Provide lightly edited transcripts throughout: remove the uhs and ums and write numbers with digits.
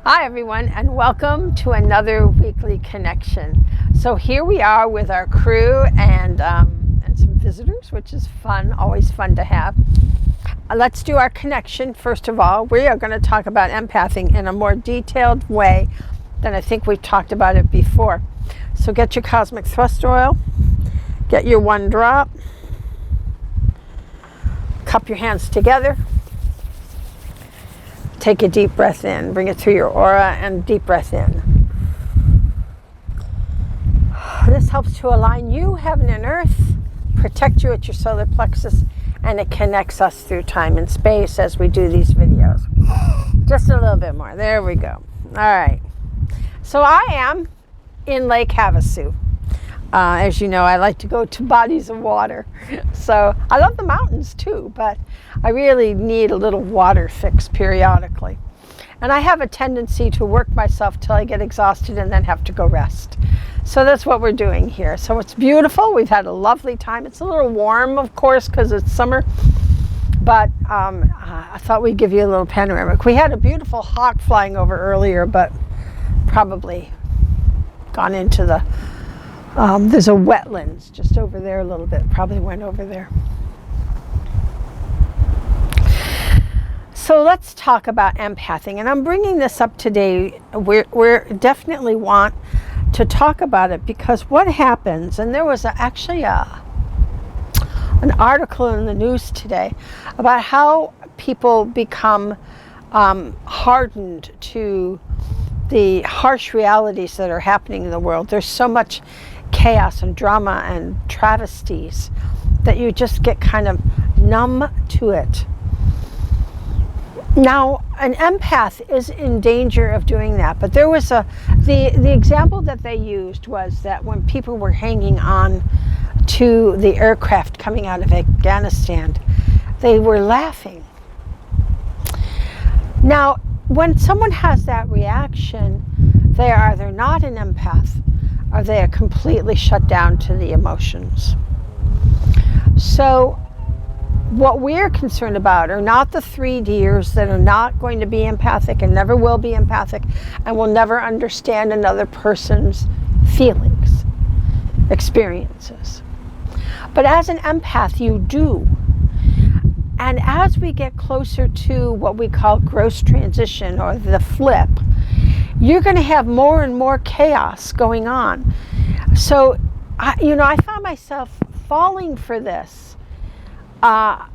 Hi everyone, and welcome to another weekly connection. So here we are with our crew and some visitors, which is fun, always fun to have. Let's do our connection. First of all, we are going to talk about empathing in a more detailed way than I think we've talked about it before. So get your cosmic thrust oil, get your one drop, cup your hands together. Take a deep breath in, bring it through your aura, and deep breath in. This helps to align you, heaven and earth, protect you at your solar plexus, and it connects us through time and space as we do these videos. Just a little bit more. There we go. All right. So I am in Lake Havasu. As you know, I like to go to bodies of water. So I love the mountains too, but I really need a little water fix periodically. And I have a tendency to work myself till I get exhausted and then have to go rest. So that's what we're doing here. So it's beautiful. We've had a lovely time. It's a little warm, of course, because it's summer. But I thought we'd give you a little panoramic. We had a beautiful hawk flying over earlier, but probably gone into the... there's a wetlands just over there a little bit. Probably went over there. So let's talk about empathing. And I'm bringing this up today. We definitely want to talk about it because what happens, and there was actually an article in the news today about how people become hardened to the harsh realities that are happening in the world. There's so much chaos and drama and travesties that you just get kind of numb to it. Now, an empath is in danger of doing that, but there was the example that they used was that when people were hanging on to the aircraft coming out of Afghanistan, they were laughing. Now, when someone has that reaction, they are either not an empath or they are completely shut down to the emotions. So what we're concerned about are not the 3Ders that are not going to be empathic and never will be empathic and will never understand another person's feelings, experiences. But as an empath, you do. And as we get closer to what we call gross transition or the flip, you're going to have more and more chaos going on. So, I found myself falling for this. I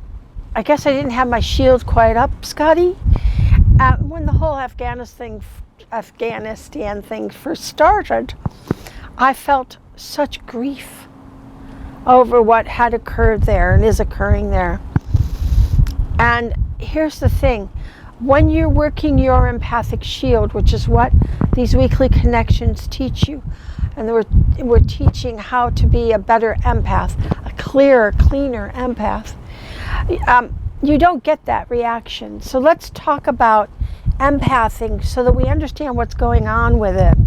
guess I didn't have my shield quite up, Scotty. When the whole Afghanistan thing first started, I felt such grief over what had occurred there and is occurring there. And here's the thing. When you're working your empathic shield, which is what these weekly connections teach you, and we're teaching how to be a better empath, a clearer, cleaner empath, you don't get that reaction. So let's talk about empathing so that we understand what's going on with it.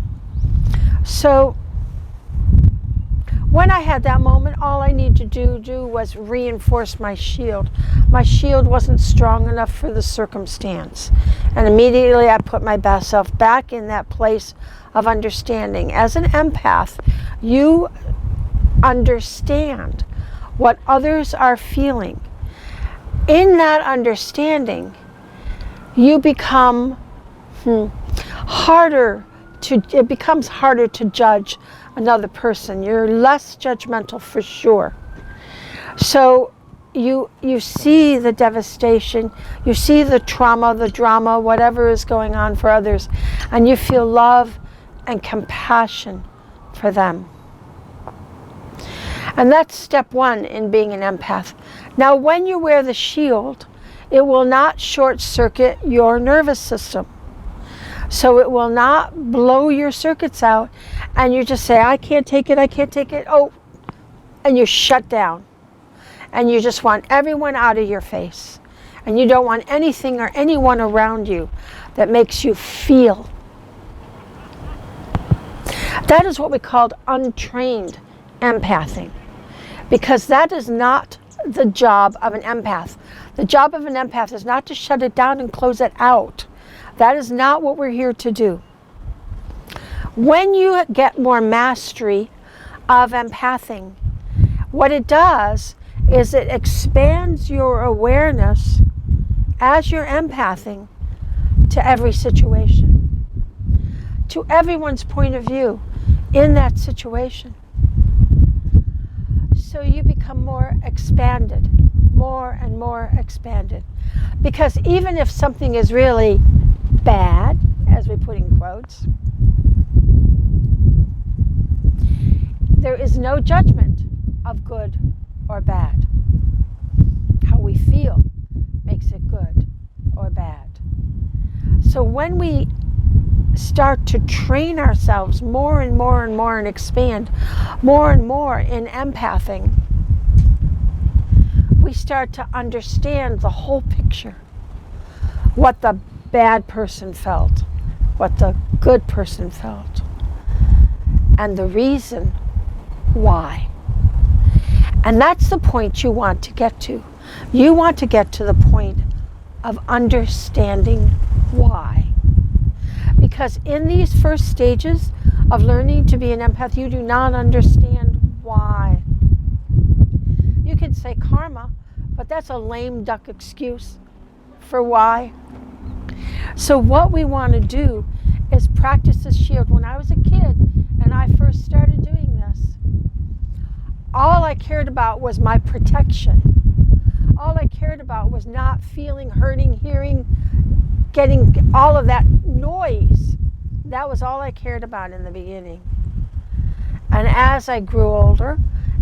So when I had that moment, all I needed to do was reinforce my shield. My shield wasn't strong enough for the circumstance. And immediately I put my best self back in that place of understanding. As an empath, you understand what others are feeling. In that understanding, you become it becomes harder to judge another person. You're less judgmental for sure. So you see the devastation, you see the trauma, the drama, whatever is going on for others, and you feel love and compassion for them. And that's step one in being an empath. Now, when you wear the shield, it will not short circuit your nervous system. So it will not blow your circuits out and you just say, I can't take it, oh, and you shut down. And you just want everyone out of your face. And you don't want anything or anyone around you that makes you feel. That is what we call untrained empathing. Because that is not the job of an empath. The job of an empath is not to shut it down and close it out. That is not what we're here to do. When you get more mastery of empathing, what it does is it expands your awareness as you're empathing to every situation, to everyone's point of view in that situation. So you become more expanded, more and more expanded. Because even if something is really bad, as we put in quotes, there is no judgment of good or bad. How we feel makes it good or bad. So when we start to train ourselves more and more and more and expand more and more in empathing, we start to understand the whole picture. What the bad person felt, what the good person felt, and the reason why. And that's the point you want to get to. You want to get to the point of understanding why. Because in these first stages of learning to be an empath, you do not understand why. You could say karma, but that's a lame duck excuse for why. So what we want to do is practice this shield. When I was a kid and I first started doing this, all I cared about was my protection. All I cared about was not feeling, hurting, hearing, getting all of that noise. That was all I cared about in the beginning. And as I grew older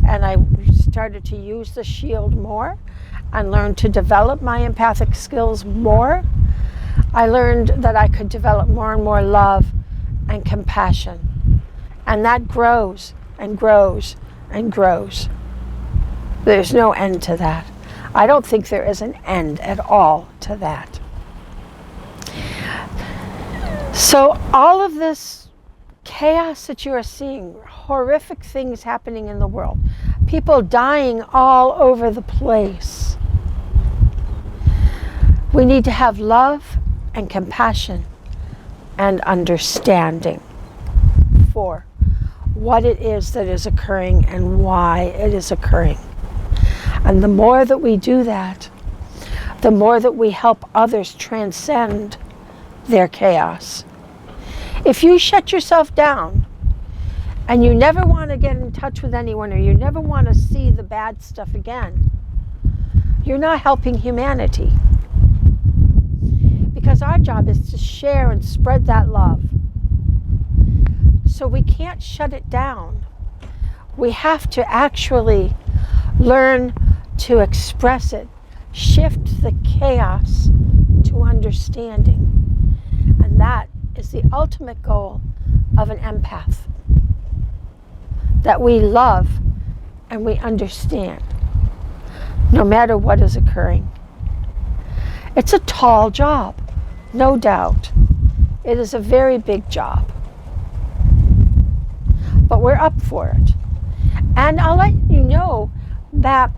and I started to use the shield more and learned to develop my empathic skills more, I learned that I could develop more and more love and compassion. And that grows and grows and grows. There's no end to that. I don't think there is an end at all to that. So all of this chaos that you are seeing, horrific things happening in the world, people dying all over the place, we need to have love and compassion and understanding for what it is that is occurring and why it is occurring. And the more that we do that, the more that we help others transcend their chaos. If you shut yourself down and you never want to get in touch with anyone, or you never want to see the bad stuff again, you're not helping humanity. Because our job is to share and spread that love. So we can't shut it down. We have to actually learn to express it, shift the chaos to understanding. And that is the ultimate goal of an empath. That we love and we understand, no matter what is occurring. It's a tall job, no doubt. It is a very big job. But we're up for it. And I'll let you know that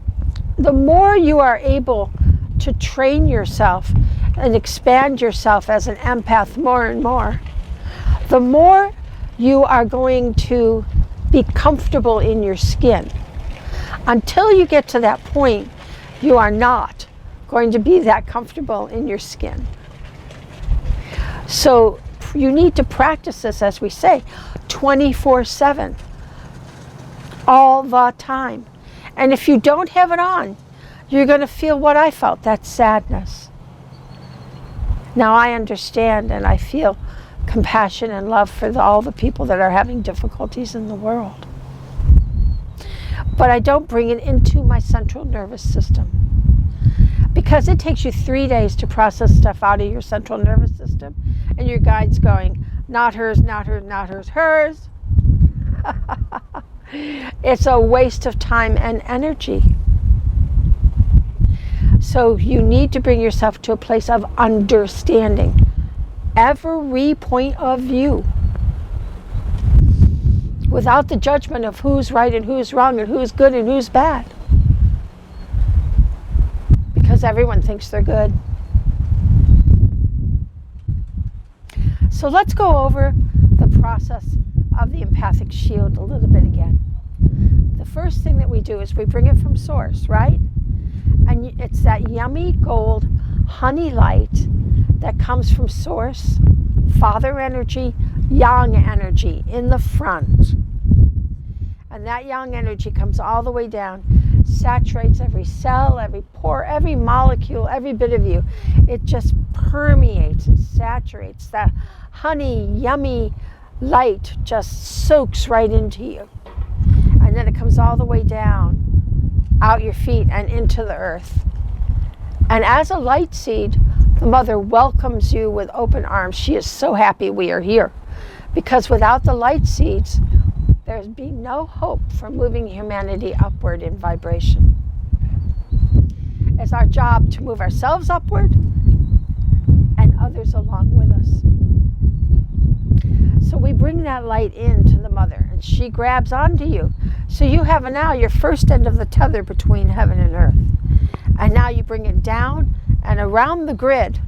the more you are able to train yourself and expand yourself as an empath more and more, the more you are going to be comfortable in your skin. Until you get to that point, you are not going to be that comfortable in your skin. So you need to practice this, as we say, 24/7, all the time. And if you don't have it on, you're going to feel what I felt, that sadness. Now I understand and I feel compassion and love for all the people that are having difficulties in the world. But I don't bring it into my central nervous system. Because it takes you 3 days to process stuff out of your central nervous system. And your guide's going, not hers, not hers, not hers, hers. It's a waste of time and energy. So you need to bring yourself to a place of understanding every point of view without the judgment of who's right and who's wrong and who's good and who's bad. Because everyone thinks they're good. So let's go over the process of the empathic shield a little bit again. The first thing that we do is we bring it from source, right? And it's that yummy gold honey light that comes from source, father energy, yang energy in the front. And that yang energy comes all the way down, saturates every cell, every pore, every molecule, every bit of you. It just permeates and saturates. That honey, yummy light just soaks right into you. And then it comes all the way down, out your feet and into the earth. And as a light seed, the mother welcomes you with open arms. She is so happy we are here. Because without the light seeds, there's been no hope for moving humanity upward in vibration. It's our job to move ourselves upward and others along with us. So we bring that light into the mother and she grabs onto you. So you have now your first end of the tether between heaven and earth. And now you bring it down and around the grid,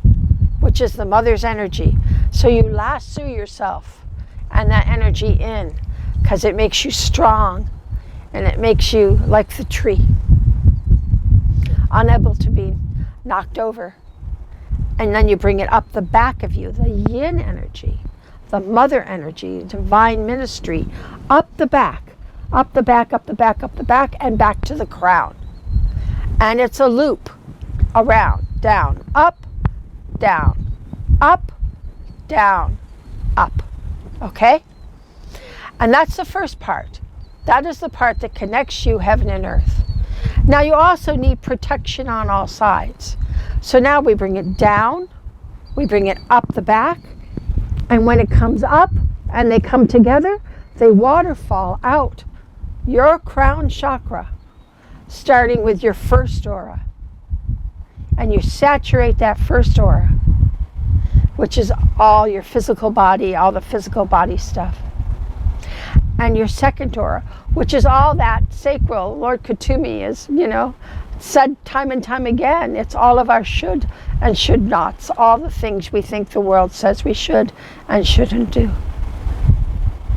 which is the mother's energy. So you lasso yourself and that energy in, because it makes you strong and it makes you like the tree, unable to be knocked over. And then you bring it up the back of you, the yin energy, the mother energy, divine ministry, up the back, up the back, up the back, up the back, and back to the crown. And it's a loop around, down, up, down, up, down, up. Okay? And that's the first part. That is the part that connects you, heaven and earth. Now you also need protection on all sides. So now we bring it down, we bring it up the back, and when it comes up and they come together, they waterfall out your crown chakra, starting with your first aura. And you saturate that first aura, which is all your physical body, all the physical body stuff. And your second aura, which is all that sacral. Lord Kutumi is, said time and time again, it's all of our should and should nots, all the things we think the world says we should and shouldn't do.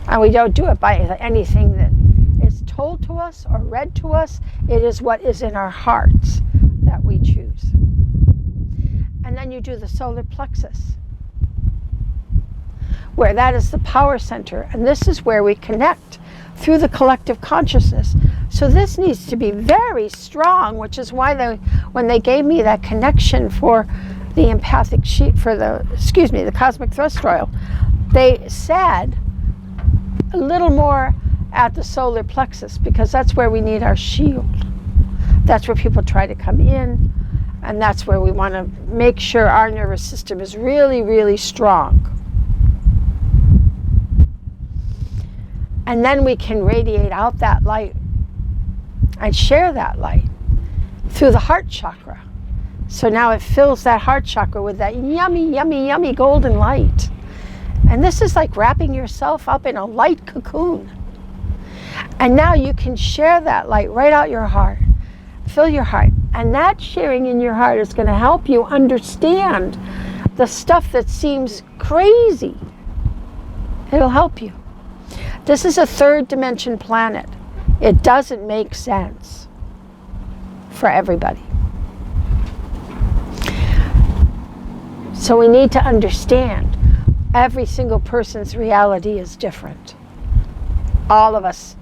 And we don't do it by anything that is told to us or read to us. It is what is in our hearts that we choose. And then you do the solar plexus, where that is the power center. And this is where we connect through the collective consciousness. So this needs to be very strong, which is why when they gave me that connection for the empathic sheet, for the cosmic thrust oil, they said a little more at the solar plexus, because that's where we need our shield. That's where people try to come in, and that's where we want to make sure our nervous system is really, really strong. And then we can radiate out that light and share that light through the heart chakra. So now it fills that heart chakra with that yummy, yummy, yummy golden light. And this is like wrapping yourself up in a light cocoon. And now you can share that light right out your heart. Fill your heart. And that sharing in your heart is going to help you understand the stuff that seems crazy. It'll help you. This is a third dimension planet. It doesn't make sense for everybody. So we need to understand every single person's reality is different. All of us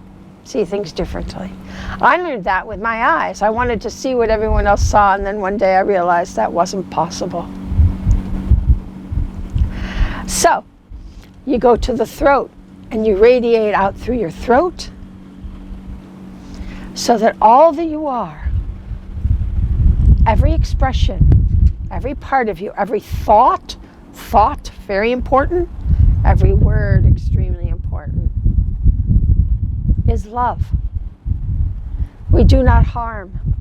see things differently. I learned that with my eyes. I wanted to see what everyone else saw, and then one day I realized that wasn't possible. So you go to the throat and you radiate out through your throat so that all that you are, every expression, every part of you, every thought, very important, every word, extremely important, is love. We do not harm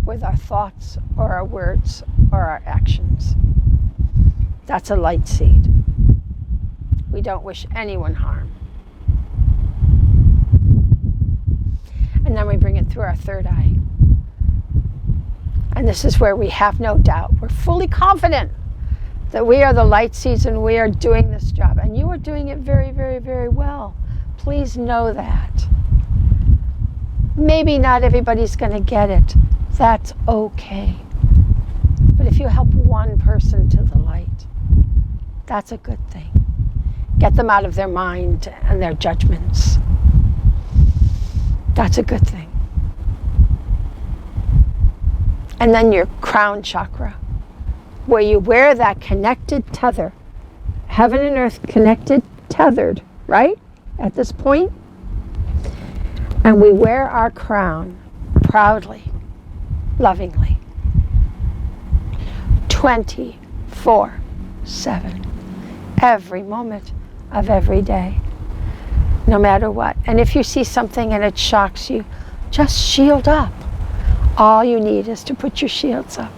with our thoughts or our words or our actions. That's a light seed. We don't wish anyone harm. And then we bring it through our third eye. And this is where we have no doubt. We're fully confident that we are the light seeds and we are doing this job. And you are doing it very, very, very well. Please know that. Maybe not everybody's going to get it. That's okay. But if you help one person to the light, that's a good thing. Get them out of their mind and their judgments. That's a good thing. And then your crown chakra, where you wear that connected tether. Heaven and earth connected, tethered, right? At this point. And we wear our crown proudly, lovingly. 24/7. Every moment of every day. No matter what. And if you see something and it shocks you, just shield up. All you need is to put your shields up.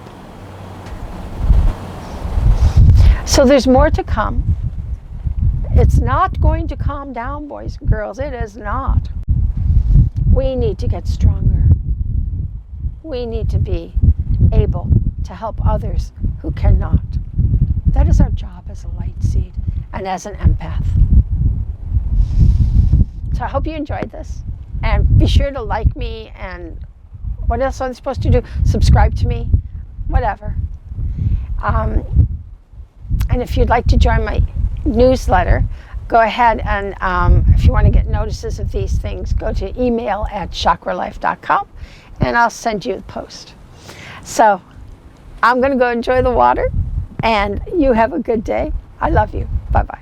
So there's more to come. It's not going to calm down, boys and girls. It is not. We need to get stronger. We need to be able to help others who cannot. That is our job as a light seed and as an empath. So I hope you enjoyed this. And be sure to like me, and what else are they supposed to do? Subscribe to me, whatever. And if you'd like to join my newsletter, go ahead and if you want to get notices of these things, go to email@chakralife.com and I'll send you the post. So I'm going to go enjoy the water, and you have a good day. I love you. Bye-bye.